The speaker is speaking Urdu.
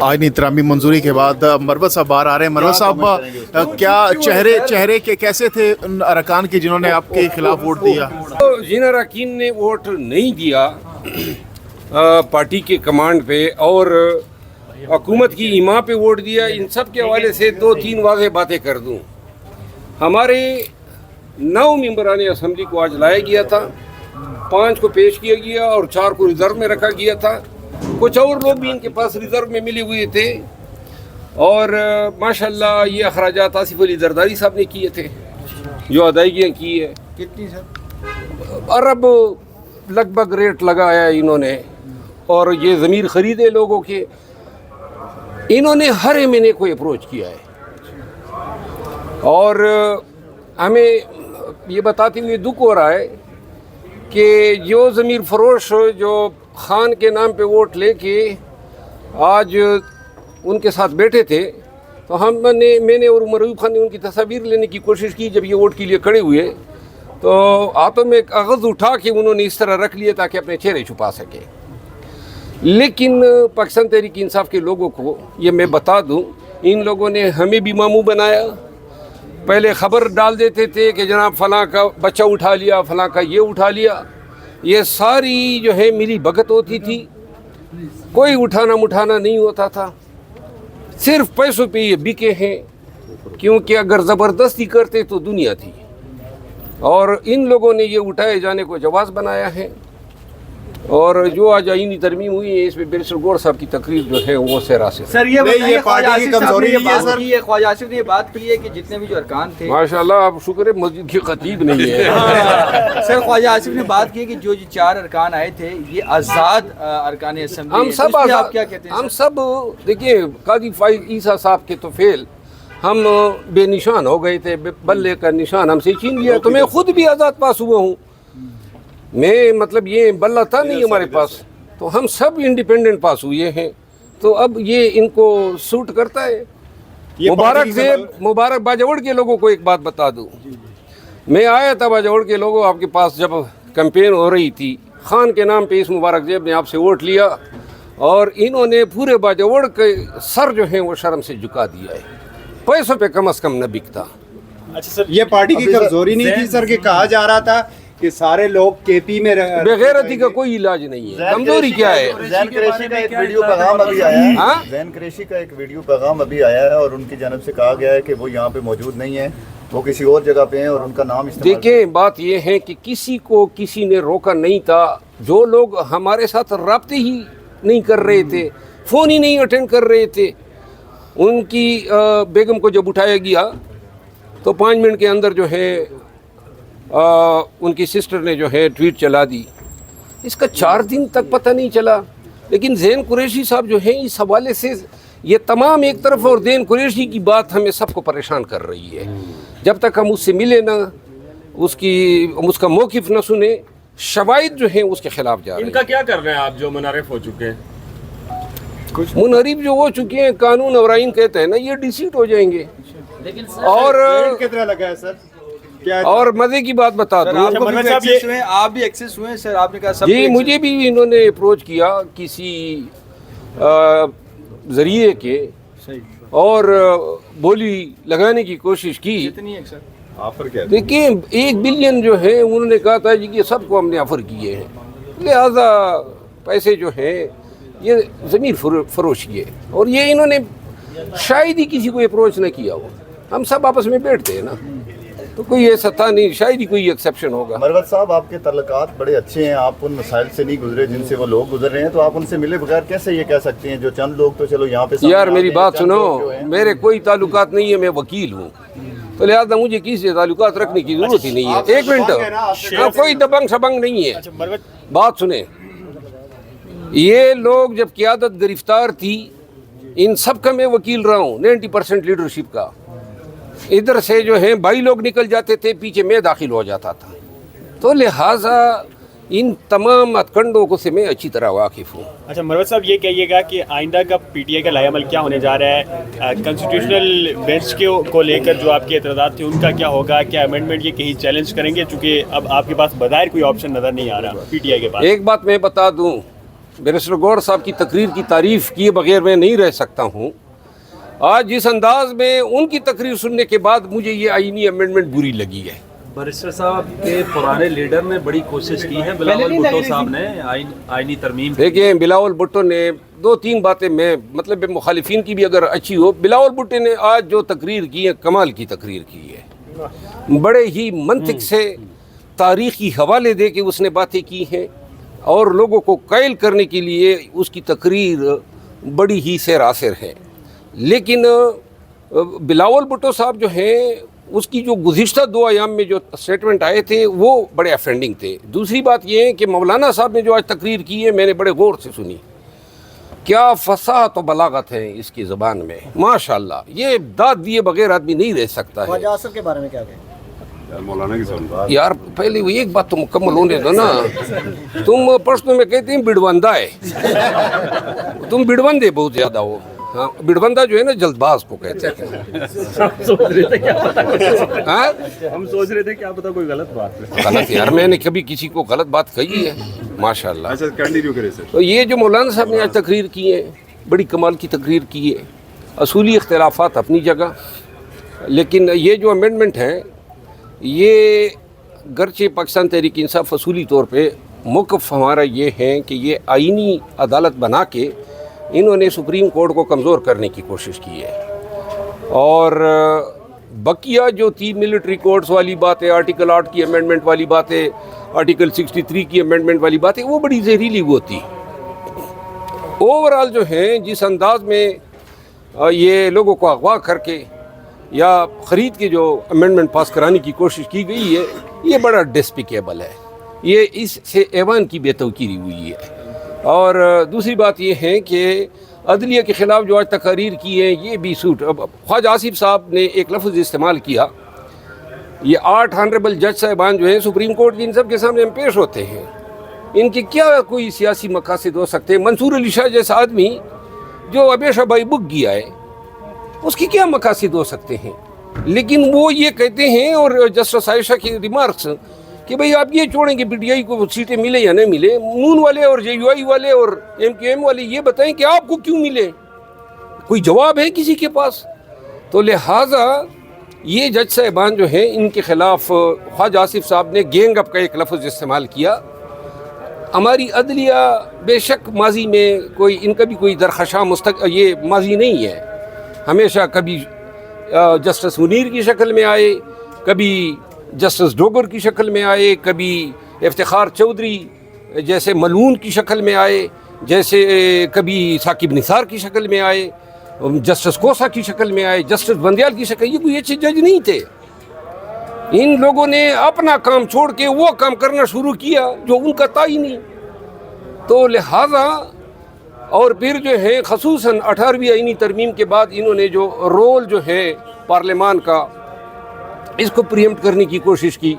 آئینی ترامی منظوری کے بعد مروت صاحب باہر آ رہے ہیں. مروت صاحب کیا چہرے کے کیسے تھے ان ارکان کے جنہوں نے آپ کے خلاف ووٹ دیا؟ جن اراکین نے ووٹ نہیں دیا پارٹی کے کمانڈ پہ اور حکومت کی ایما پہ ووٹ دیا، ان سب کے حوالے سے 2-3 واضح باتیں کر دوں. ہمارے 9 ممبران اسمبلی کو آج لایا گیا تھا، 5 کو پیش کیا گیا اور 4 کو ریزرو میں رکھا گیا تھا. کچھ اور لوگ بھی ان کے پاس ریزرو میں ملے ہوئے تھے اور ماشاءاللہ یہ اخراجات آصف علی زرداری صاحب نے کیے تھے جو ادائیگیاں کی ہے. کتنی سر؟ ارب لگ بھگ ریٹ لگایا انہوں نے، اور یہ ضمیر خریدے لوگوں کے. انہوں نے ہر مہینے کو اپروچ کیا ہے اور ہمیں یہ بتاتے ہوئے دکھ ہو رہا ہے کہ جو ضمیر فروش جو خان کے نام پہ ووٹ لے کے آج ان کے ساتھ بیٹھے تھے، تو میں نے اور عمر ایوب خان نے ان کی تصاویر لینے کی کوشش کی. جب یہ ووٹ کے لیے کھڑے ہوئے تو ہاتھوں میں کاغذ اٹھا کے انہوں نے اس طرح رکھ لیے تاکہ اپنے چہرے چھپا سکے. لیکن پاکستان تحریک انصاف کے لوگوں کو یہ میں بتا دوں، ان لوگوں نے ہمیں بھی ماموں بنایا. پہلے خبر ڈال دیتے تھے کہ جناب فلاں کا بچہ اٹھا لیا، فلاں کا یہ اٹھا لیا. یہ ساری جو ہے ملی بھگت ہوتی تھی، کوئی اٹھانا مٹھانا نہیں ہوتا تھا. صرف پیسوں پہ یہ بکے ہیں، کیونکہ اگر زبردستی کرتے تو دنیا تھی. اور ان لوگوں نے یہ اٹھائے جانے کو جواز بنایا ہے. اور جو آج آئینی ترمیم ہوئی ہے اس میں بیرسٹر گور صاحب کی تقریر جو ہے وہ سیرا سے. سر یہ بتائیے پارٹی کی کمزوری ہے سر. خواجہ آصف نے یہ بات کی ہے کہ جتنے بھی جو ارکان تھے، ماشاءاللہ آپ شکر ہے مسجد کی خطیب نہیں ہے. سر خواجہ آصف نے بات کی کہ جو 4 ارکان آئے تھے یہ آزاد ارکان اسمبلی، ہم سب آپ کیا کہتے ہیں؟ ہم سب دیکھیے قاضی فائز عیسیٰ صاحب کے تو فیل ہم بے نشان ہو گئے تھے، بلے کا نشان ہم سے چھین لیا. تو میں خود بھی آزاد پاس ہوا ہوں، میں مطلب یہ بلہ تھا نہیں ہمارے پاس، تو ہم سب انڈیپینڈنٹ پاس ہوئے ہیں. تو اب یہ ان کو سوٹ کرتا ہے. مبارک باجوڑ کے لوگوں کو ایک بات بتا دوں، میں آیا تھا باجوڑ کے لوگوں آپ کے پاس جب کیمپین ہو رہی تھی. خان کے نام پہ اس مبارک زیب نے آپ سے ووٹ لیا اور انہوں نے پورے باجوڑ کے سر جو ہیں وہ شرم سے جھکا دیا ہے. پیسوں پہ کم از کم نہ بکتا. اچھا سر، یہ پارٹی کی کمزوری نہیں تھی سر کہ کہا جا رہا تھا کہ سارے لوگ کے پی میں بغیرتی کا کوئی علاج نہیں ہے. کمزوری کیا ہے؟ زین قریشی کا ایک ویڈیو پیغام ابھی آیا ہے. زین قریشی کا ایک ویڈیو پیغام ابھی آیا ہے اور ان کی جانب سے کہا گیا ہے کہ وہ یہاں پہ موجود نہیں ہیں، وہ کسی اور جگہ پہ ہیں اور ان کا نام استعمال. دیکھیں بات یہ ہے کہ کسی کو کسی نے روکا نہیں تھا. جو لوگ ہمارے ساتھ رابطے ہی نہیں کر رہے تھے، فون ہی نہیں اٹینڈ کر رہے تھے، ان کی بیگم کو جب اٹھایا گیا تو 5 منٹ کے اندر جو ہے ان کی سسٹر نے جو ہے ٹویٹ چلا دی. اس کا 4 دن تک پتہ نہیں چلا. لیکن زین قریشی صاحب جو ہیں اس حوالے سے یہ تمام ایک طرف، اور زین قریشی کی بات ہمیں سب کو پریشان کر رہی ہے. جب تک ہم اس سے ملے نہ، اس کا موقف نہ سنے، شواہد جو ہیں اس کے خلاف جا رہے ہیں. ان کا کیا کر رہے ہیں آپ جو منحرف ہو چکے ہیں؟ منحرف جو ہو چکے ہیں، قانون اور آئین کہتے ہیں نا، یہ ڈیسیٹ ہو جائیں گے. اور کتنا لگا ہے سر؟ اور مزے کی بات بتا دوں، آپ بھی ایکسس ہوئے سر، آپ نے کہا سب. جی مجھے بھی انہوں نے اپروچ کیا کسی ذریعے کے اور بولی لگانے کی کوشش کی. دیکھیں 1 بلین جو ہے انہوں نے کہا تھا جی کہ سب کو ہم نے آفر کیے ہیں، لہذا پیسے جو ہیں یہ ضمیر فروشی ہے. اور یہ انہوں نے شاید ہی کسی کو اپروچ نہ کیا ہو. ہم سب آپس میں بیٹھتے ہیں نا، تو کوئی ایسا تھا نہیں، شاید ہی کوئی ایکسیپشن ہوگا. مروت صاحب آپ کے تعلقات بڑے اچھے ہیں، آپ ان مسائل سے نہیں گزرے جن سے وہ لوگ گزر رہے ہیں، تو آپ ان سے ملے بغیر کیسے یہ کہہ سکتے ہیں جو چند لوگ تو چلو یہاں پہ. یار میری بات سنو، میرے کوئی تعلقات نہیں ہے، میں وکیل ہوں، تو لہٰذا مجھے کسی سے تعلقات رکھنے کی ضرورت ہی نہیں ہے. 1 منٹ، کوئی دبنگ شبنگ نہیں ہے. بات سنیں، یہ لوگ جب قیادت گرفتار تھی ان سب کا میں وکیل رہا ہوں، 90% لیڈرشپ کا. ادھر سے جو ہیں 22 لوگ نکل جاتے تھے، پیچھے میں داخل ہو جاتا تھا. تو لہٰذا ان تمام کنڈوں کو سے میں اچھی طرح واقف ہوں. اچھا مروت صاحب یہ کہیے گا کہ آئندہ کا پی ٹی آئی کا لائحہ عمل کیا ہونے جا رہا ہے؟ کنسٹیٹیوشنل بینچ کو لے کر جو آپ کے اعتراضات تھے ان کا کیا ہوگا؟ کیا امینڈمنٹ یہ کہیں چیلنج کریں گے؟ چونکہ اب آپ کے پاس بظاہر کوئی آپشن نظر نہیں آ رہا پی ٹی آئی کے پاس. ایک بات میں بتا دوں، بیرسٹر گوہر صاحب کی تقریر کی تعریف کیے بغیر میں نہیں رہ سکتا ہوں. آج جس انداز میں ان کی تقریر سننے کے بعد مجھے یہ آئینی امینڈمنٹ بری لگی ہے. بیرسٹر صاحب کے پرانے لیڈر نے بڑی کوشش کی ہے, بلاول بھٹو صاحب نے آئینی ترمیم. دیکھیں بلاول بھٹو نے 2-3 باتیں میں مطلب مخالفین کی بھی اگر اچھی ہو, بلاول بھٹو نے آج جو تقریر کی ہے کمال کی تقریر کی ہے. بڑے ہی منطق سے تاریخی حوالے دے کے اس نے باتیں کی ہیں اور لوگوں کو قائل کرنے کے لیے اس کی تقریر بڑی ہی سراسر ہے. لیکن بلاول بھٹو صاحب جو ہیں اس کی جو گزشتہ 2 ایام میں جو اسٹیٹمنٹ آئے تھے وہ بڑے افینڈنگ تھے. دوسری بات یہ ہے کہ مولانا صاحب نے جو آج تقریر کی ہے میں نے بڑے غور سے سنی. کیا فصاحت و بلاغت ہے اس کی زبان میں, ماشاءاللہ. یہ داد دیے بغیر آدمی نہیں رہ سکتا ہے. خواجہ آصف کے بارے میں کیا کہیں؟ یار پہلے وہ ایک بات تو مکمل ہونے دو نا. تم پرسنوں میں کہتے ہیں بڑوندہ ہے, تم بڑوندے بہت زیادہ ہو. ہاں بڑوندہ جو ہے نا جلد باز کو کہتے ہیں. ہم سوچ رہے تھے کیا پتا کوئی غلط بات ہے. غلط یار, میں نے کبھی کسی کو غلط بات کہی ہے ماشاءاللہ. اچھا کنٹینیو کریں سر. تو یہ جو مولانا صاحب نے آج تقریر کی ہے بڑی کمال کی تقریر کی ہے. اصولی اختلافات اپنی جگہ, لیکن یہ جو امینڈمنٹ ہے یہ گرچہ پاکستان تحریک انصاف اصولی طور پہ موقف ہمارا یہ ہے کہ یہ آئینی عدالت بنا کے انہوں نے سپریم کورٹ کو کمزور کرنے کی کوشش کی ہے. اور بقیہ جو تھی ملٹری کورٹس والی باتیں, آرٹیکل 8 کی امینڈمنٹ والی باتیں, آرٹیکل 63 کی امینڈمنٹ والی باتیں, وہ بڑی زہریلی ہوتی. اوورال جو ہیں جس انداز میں یہ لوگوں کو اغوا کر کے یا خرید کے جو امینڈمنٹ پاس کرانے کی کوشش کی گئی ہے یہ بڑا ڈسپیکیبل ہے. یہ اس سے ایوان کی بے توقیری ہوئی ہے. اور دوسری بات یہ ہے کہ عدلیہ کے خلاف جو آج تقاریر کی ہے یہ بھی سوٹ. خواجہ آصف صاحب نے ایک لفظ استعمال کیا, یہ 8 آنریبل جج صاحبان جو ہیں سپریم کورٹ کی ان سب کے سامنے ہم پیش ہوتے ہیں, ان کے کیا کوئی سیاسی مقاصد ہو سکتے ہیں؟ منصور علی شاہ جیسا آدمی جو ہمیشہ بائی بک گیا ہے اس کی کیا مقاصد ہو سکتے ہیں؟ لیکن وہ یہ کہتے ہیں, اور جسٹس عائشہ کی ریمارکس کہ بھئی آپ یہ چھوڑیں کہ پی ٹی آئی کو سیٹیں ملے یا نہیں ملے, نون والے اور جے یو آئی والے اور ایم کیو ایم والے یہ بتائیں کہ آپ کو کیوں ملے, کوئی جواب ہے کسی کے پاس؟ تو لہٰذا یہ جج صاحبان جو ہیں ان کے خلاف خواجہ آصف صاحب نے گینگ اپ کا ایک لفظ استعمال کیا. ہماری عدلیہ بے شک ماضی میں کوئی ان کا بھی کوئی درخشاں یہ ماضی نہیں ہے. ہمیشہ کبھی جسٹس منیر کی شکل میں آئے, کبھی جسٹس ڈوگر کی شکل میں آئے, کبھی افتخار چودھری جیسے ملعون کی شکل میں آئے, جیسے کبھی ثاقب نثار کی شکل میں آئے, جسٹس کوسا کی شکل میں آئے, جسٹس بندیال کی شکل. یہ کوئی اچھے جج نہیں تھے. ان لوگوں نے اپنا کام چھوڑ کے وہ کام کرنا شروع کیا جو ان کا تھا ہی نہیں. تو لہٰذا اور پھر جو ہے خصوصاً 18ویں آئینی ترمیم کے بعد انہوں نے جو رول جو ہے پارلیمان کا اس کو پریمپٹ کرنے کی کوشش کی.